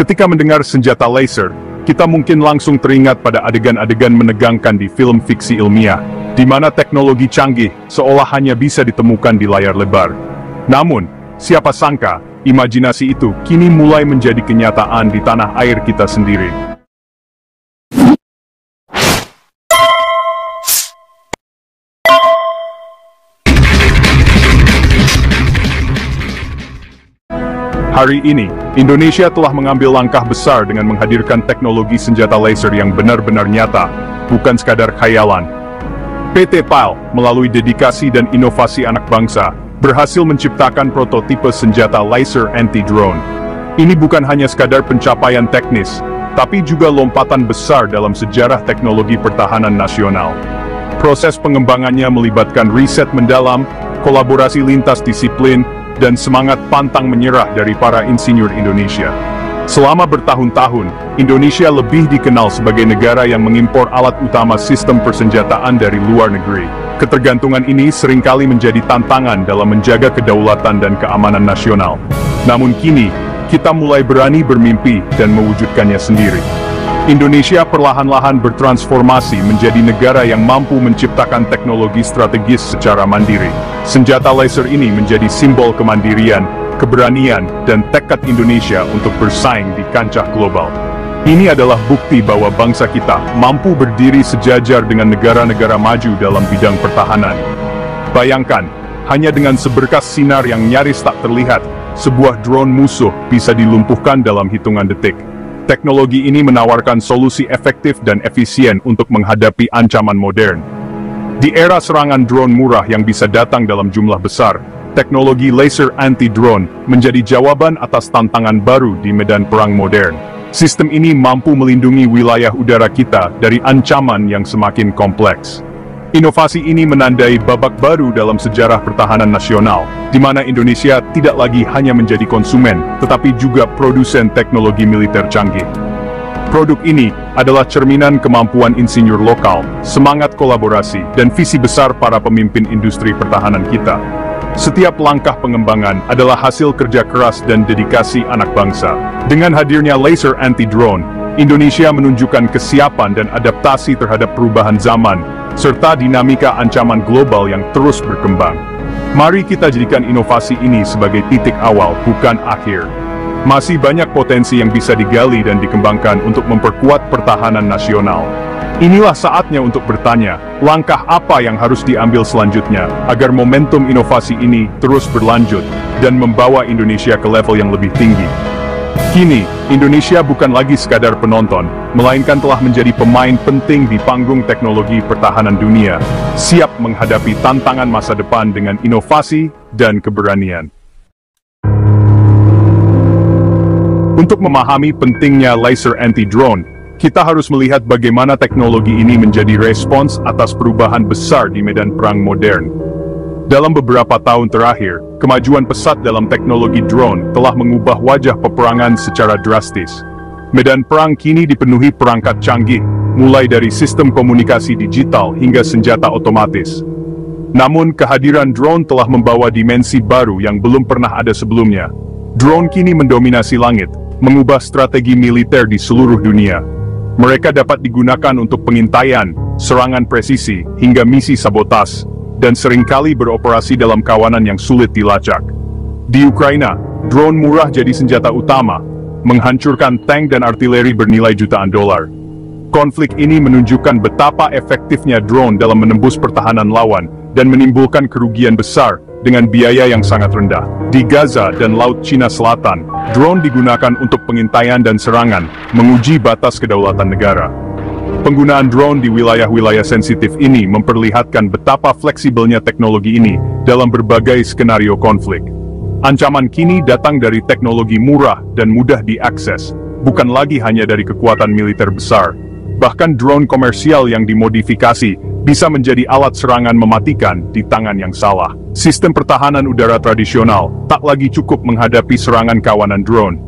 Ketika mendengar senjata laser, kita mungkin langsung teringat pada adegan-adegan menegangkan di film fiksi ilmiah, di mana teknologi canggih seolah hanya bisa ditemukan di layar lebar. Namun, siapa sangka, imajinasi itu kini mulai menjadi kenyataan di tanah air kita sendiri. Hari ini, Indonesia telah mengambil langkah besar dengan menghadirkan teknologi senjata laser yang benar-benar nyata, bukan sekadar khayalan. PT PAL, melalui dedikasi dan inovasi anak bangsa, berhasil menciptakan prototipe senjata laser anti-drone. Ini bukan hanya sekadar pencapaian teknis, tapi juga lompatan besar dalam sejarah teknologi pertahanan nasional. Proses pengembangannya melibatkan riset mendalam, kolaborasi lintas disiplin, dan semangat pantang menyerah dari para insinyur Indonesia. Selama bertahun-tahun, Indonesia lebih dikenal sebagai negara yang mengimpor alat utama sistem persenjataan dari luar negeri. Ketergantungan ini seringkali menjadi tantangan dalam menjaga kedaulatan dan keamanan nasional. Namun kini, kita mulai berani bermimpi dan mewujudkannya sendiri. Indonesia perlahan-lahan bertransformasi menjadi negara yang mampu menciptakan teknologi strategis secara mandiri. Senjata laser ini menjadi simbol kemandirian, keberanian, dan tekad Indonesia untuk bersaing di kancah global. Ini adalah bukti bahwa bangsa kita mampu berdiri sejajar dengan negara-negara maju dalam bidang pertahanan. Bayangkan, hanya dengan seberkas sinar yang nyaris tak terlihat, sebuah drone musuh bisa dilumpuhkan dalam hitungan detik. Teknologi ini menawarkan solusi efektif dan efisien untuk menghadapi ancaman modern. Di era serangan drone murah yang bisa datang dalam jumlah besar, teknologi laser anti-drone menjadi jawaban atas tantangan baru di medan perang modern. Sistem ini mampu melindungi wilayah udara kita dari ancaman yang semakin kompleks. Inovasi ini menandai babak baru dalam sejarah pertahanan nasional, di mana Indonesia tidak lagi hanya menjadi konsumen, tetapi juga produsen teknologi militer canggih. Produk ini adalah cerminan kemampuan insinyur lokal, semangat kolaborasi, dan visi besar para pemimpin industri pertahanan kita. Setiap langkah pengembangan adalah hasil kerja keras dan dedikasi anak bangsa. Dengan hadirnya laser anti-drone, Indonesia menunjukkan kesiapan dan adaptasi terhadap perubahan zaman, serta dinamika ancaman global yang terus berkembang. Mari kita jadikan inovasi ini sebagai titik awal, bukan akhir. Masih banyak potensi yang bisa digali dan dikembangkan untuk memperkuat pertahanan nasional. Inilah saatnya untuk bertanya, langkah apa yang harus diambil selanjutnya, agar momentum inovasi ini terus berlanjut, dan membawa Indonesia ke level yang lebih tinggi. Kini, Indonesia bukan lagi sekadar penonton, melainkan telah menjadi pemain penting di panggung teknologi pertahanan dunia, siap menghadapi tantangan masa depan dengan inovasi dan keberanian. Untuk memahami pentingnya laser anti-drone, kita harus melihat bagaimana teknologi ini menjadi respons atas perubahan besar di medan perang modern. Dalam beberapa tahun terakhir, kemajuan pesat dalam teknologi drone telah mengubah wajah peperangan secara drastis. Medan perang kini dipenuhi perangkat canggih, mulai dari sistem komunikasi digital hingga senjata otomatis. Namun, kehadiran drone telah membawa dimensi baru yang belum pernah ada sebelumnya. Drone kini mendominasi langit, mengubah strategi militer di seluruh dunia. Mereka dapat digunakan untuk pengintaian, serangan presisi, hingga misi sabotas, dan seringkali beroperasi dalam kawanan yang sulit dilacak. Di Ukraina, drone murah jadi senjata utama, menghancurkan tank dan artileri bernilai jutaan dolar. Konflik ini menunjukkan betapa efektifnya drone dalam menembus pertahanan lawan, dan menimbulkan kerugian besar dengan biaya yang sangat rendah. Di Gaza dan Laut Cina Selatan, drone digunakan untuk pengintaian dan serangan, menguji batas kedaulatan negara. Penggunaan drone di wilayah-wilayah sensitif ini memperlihatkan betapa fleksibelnya teknologi ini dalam berbagai skenario konflik. Ancaman kini datang dari teknologi murah dan mudah diakses, bukan lagi hanya dari kekuatan militer besar. Bahkan drone komersial yang dimodifikasi bisa menjadi alat serangan mematikan di tangan yang salah. Sistem pertahanan udara tradisional tak lagi cukup menghadapi serangan kawanan drone.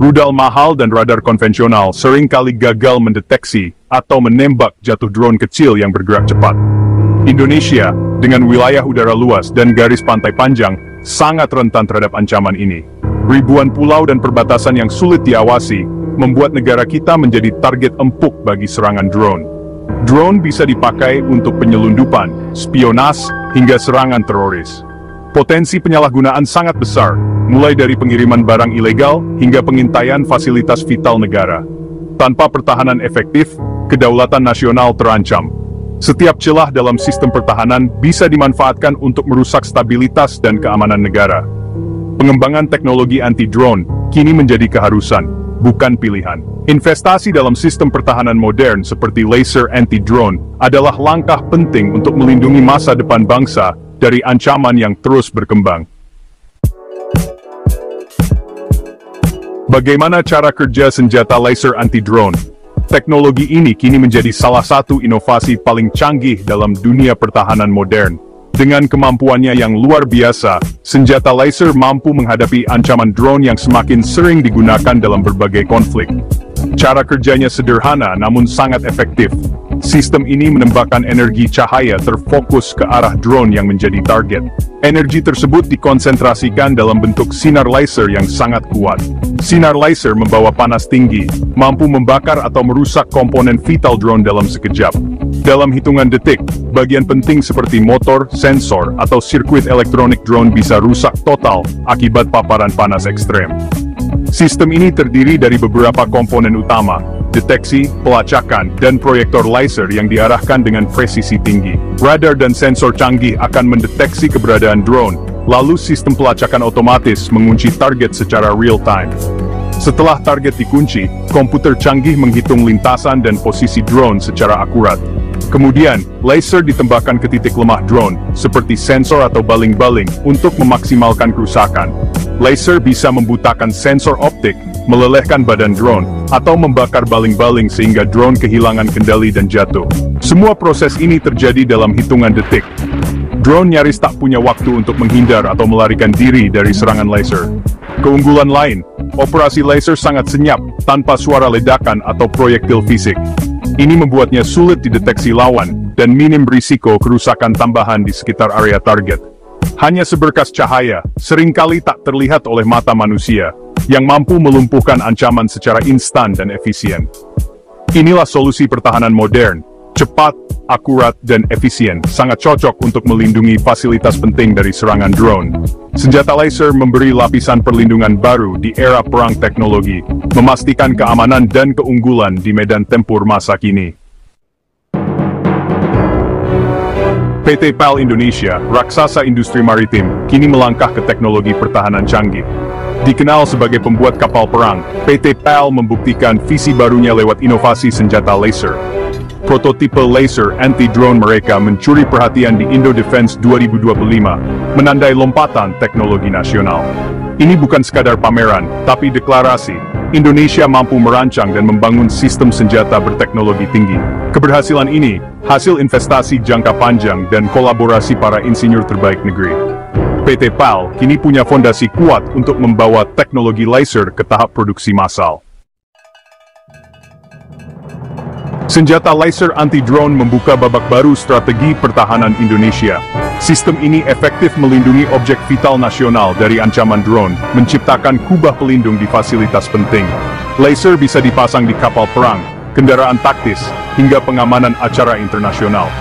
Rudal mahal dan radar konvensional seringkali gagal mendeteksi atau menembak jatuh drone kecil yang bergerak cepat. Indonesia, dengan wilayah udara luas dan garis pantai panjang, sangat rentan terhadap ancaman ini. Ribuan pulau dan perbatasan yang sulit diawasi, membuat negara kita menjadi target empuk bagi serangan drone. Drone bisa dipakai untuk penyelundupan, spionase, hingga serangan teroris. Potensi penyalahgunaan sangat besar, mulai dari pengiriman barang ilegal hingga pengintaian fasilitas vital negara. Tanpa pertahanan efektif, kedaulatan nasional terancam. Setiap celah dalam sistem pertahanan bisa dimanfaatkan untuk merusak stabilitas dan keamanan negara. Pengembangan teknologi anti-drone kini menjadi keharusan, bukan pilihan. Investasi dalam sistem pertahanan modern seperti laser anti-drone adalah langkah penting untuk melindungi masa depan bangsa dari ancaman yang terus berkembang. Bagaimana cara kerja senjata laser anti-drone? Teknologi ini kini menjadi salah satu inovasi paling canggih dalam dunia pertahanan modern. Dengan kemampuannya yang luar biasa, senjata laser mampu menghadapi ancaman drone yang semakin sering digunakan dalam berbagai konflik. Cara kerjanya sederhana namun sangat efektif. Sistem ini menembakkan energi cahaya terfokus ke arah drone yang menjadi target. Energi tersebut dikonsentrasikan dalam bentuk sinar laser yang sangat kuat. Sinar laser membawa panas tinggi, mampu membakar atau merusak komponen vital drone dalam sekejap. Dalam hitungan detik, bagian penting seperti motor, sensor, atau sirkuit elektronik drone bisa rusak total akibat paparan panas ekstrem. Sistem ini terdiri dari beberapa komponen utama, deteksi, pelacakan, dan proyektor laser yang diarahkan dengan presisi tinggi. Radar dan sensor canggih akan mendeteksi keberadaan drone, lalu sistem pelacakan otomatis mengunci target secara real-time. Setelah target dikunci, komputer canggih menghitung lintasan dan posisi drone secara akurat. Kemudian, laser ditembakkan ke titik lemah drone, seperti sensor atau baling-baling, untuk memaksimalkan kerusakan. Laser bisa membutakan sensor optik, melelehkan badan drone, atau membakar baling-baling sehingga drone kehilangan kendali dan jatuh. Semua proses ini terjadi dalam hitungan detik. Drone nyaris tak punya waktu untuk menghindar atau melarikan diri dari serangan laser. Keunggulan lain, operasi laser sangat senyap, tanpa suara ledakan atau proyektil fisik. Ini membuatnya sulit dideteksi lawan, dan minim risiko kerusakan tambahan di sekitar area target. Hanya seberkas cahaya, seringkali tak terlihat oleh mata manusia, yang mampu melumpuhkan ancaman secara instan dan efisien. Inilah solusi pertahanan modern, cepat, akurat, dan efisien, sangat cocok untuk melindungi fasilitas penting dari serangan drone. Senjata laser memberi lapisan perlindungan baru di era perang teknologi, memastikan keamanan dan keunggulan di medan tempur masa kini. PT PAL Indonesia, raksasa industri maritim, kini melangkah ke teknologi pertahanan canggih. Dikenal sebagai pembuat kapal perang, PT PAL membuktikan visi barunya lewat inovasi senjata laser. Prototipe laser anti-drone mereka mencuri perhatian di Indo-Defense 2025, menandai lompatan teknologi nasional. Ini bukan sekadar pameran, tapi deklarasi, Indonesia mampu merancang dan membangun sistem senjata berteknologi tinggi. Keberhasilan ini, hasil investasi jangka panjang dan kolaborasi para insinyur terbaik negeri. PT PAL kini punya fondasi kuat untuk membawa teknologi laser ke tahap produksi massal. Senjata laser anti-drone membuka babak baru strategi pertahanan Indonesia. Sistem ini efektif melindungi objek vital nasional dari ancaman drone, menciptakan kubah pelindung di fasilitas penting. Laser bisa dipasang di kapal perang, kendaraan taktis, hingga pengamanan acara internasional.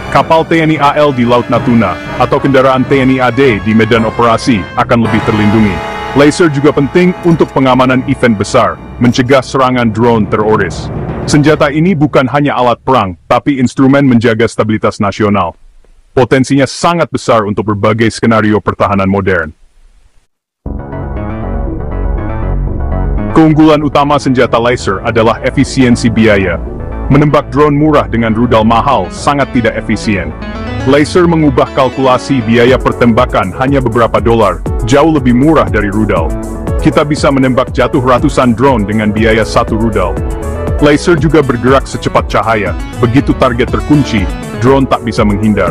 Kapal TNI AL di Laut Natuna, atau kendaraan TNI AD di medan operasi, akan lebih terlindungi. Laser juga penting untuk pengamanan event besar, mencegah serangan drone teroris. Senjata ini bukan hanya alat perang, tapi instrumen menjaga stabilitas nasional. Potensinya sangat besar untuk berbagai skenario pertahanan modern. Keunggulan utama senjata laser adalah efisiensi biaya. Menembak drone murah dengan rudal mahal sangat tidak efisien. Laser mengubah kalkulasi biaya pertembakan hanya beberapa dolar, jauh lebih murah dari rudal. Kita bisa menembak jatuh ratusan drone dengan biaya satu rudal. Laser juga bergerak secepat cahaya, begitu target terkunci, drone tak bisa menghindar.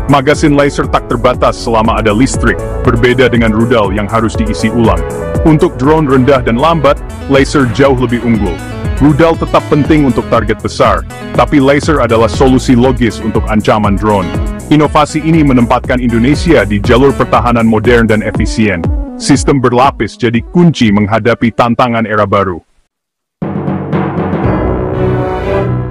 Magasin laser tak terbatas selama ada listrik, berbeda dengan rudal yang harus diisi ulang. Untuk drone rendah dan lambat, laser jauh lebih unggul. Rudal tetap penting untuk target besar, tapi laser adalah solusi logis untuk ancaman drone. Inovasi ini menempatkan Indonesia di jalur pertahanan modern dan efisien. Sistem berlapis jadi kunci menghadapi tantangan era baru.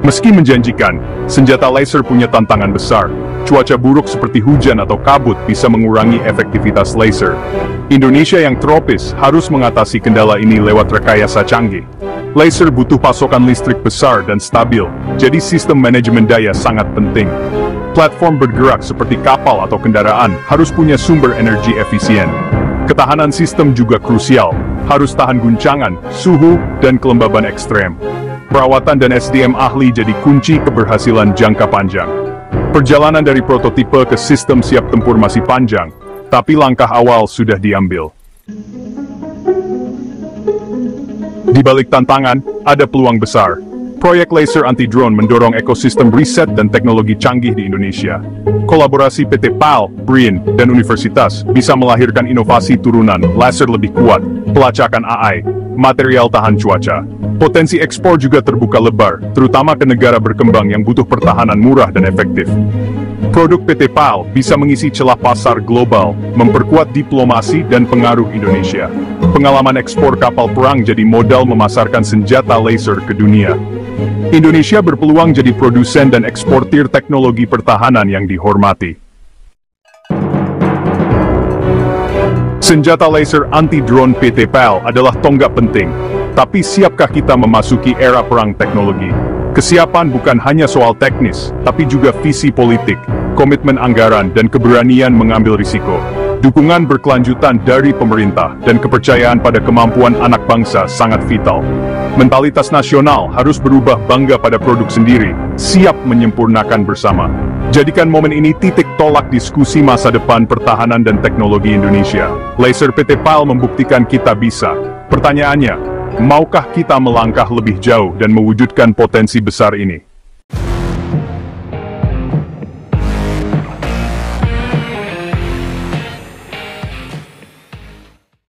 Meski menjanjikan, senjata laser punya tantangan besar. Cuaca buruk seperti hujan atau kabut bisa mengurangi efektivitas laser. Indonesia yang tropis harus mengatasi kendala ini lewat rekayasa canggih. Laser butuh pasokan listrik besar dan stabil, jadi sistem manajemen daya sangat penting. Platform bergerak seperti kapal atau kendaraan harus punya sumber energi efisien. Ketahanan sistem juga krusial, harus tahan guncangan, suhu, dan kelembaban ekstrem. Perawatan dan SDM ahli jadi kunci keberhasilan jangka panjang. Perjalanan dari prototipe ke sistem siap tempur masih panjang, tapi langkah awal sudah diambil. Di balik tantangan, ada peluang besar. Proyek laser anti-drone mendorong ekosistem riset dan teknologi canggih di Indonesia. Kolaborasi PT PAL, BRIN, dan universitas bisa melahirkan inovasi turunan laser lebih kuat, pelacakan AI, material tahan cuaca. Potensi ekspor juga terbuka lebar, terutama ke negara berkembang yang butuh pertahanan murah dan efektif. Produk PT PAL bisa mengisi celah pasar global, memperkuat diplomasi dan pengaruh Indonesia. Pengalaman ekspor kapal perang jadi modal memasarkan senjata laser ke dunia. Indonesia berpeluang jadi produsen dan eksportir teknologi pertahanan yang dihormati. Senjata laser anti-drone PT PAL adalah tonggak penting, tapi siapkah kita memasuki era perang teknologi? Kesiapan bukan hanya soal teknis, tapi juga visi politik, komitmen anggaran, dan keberanian mengambil risiko. Dukungan berkelanjutan dari pemerintah dan kepercayaan pada kemampuan anak bangsa sangat vital. Mentalitas nasional harus berubah bangga pada produk sendiri, siap menyempurnakan bersama. Jadikan momen ini titik tolak diskusi masa depan pertahanan dan teknologi Indonesia. Laser PT PAL membuktikan kita bisa. Pertanyaannya, maukah kita melangkah lebih jauh dan mewujudkan potensi besar ini?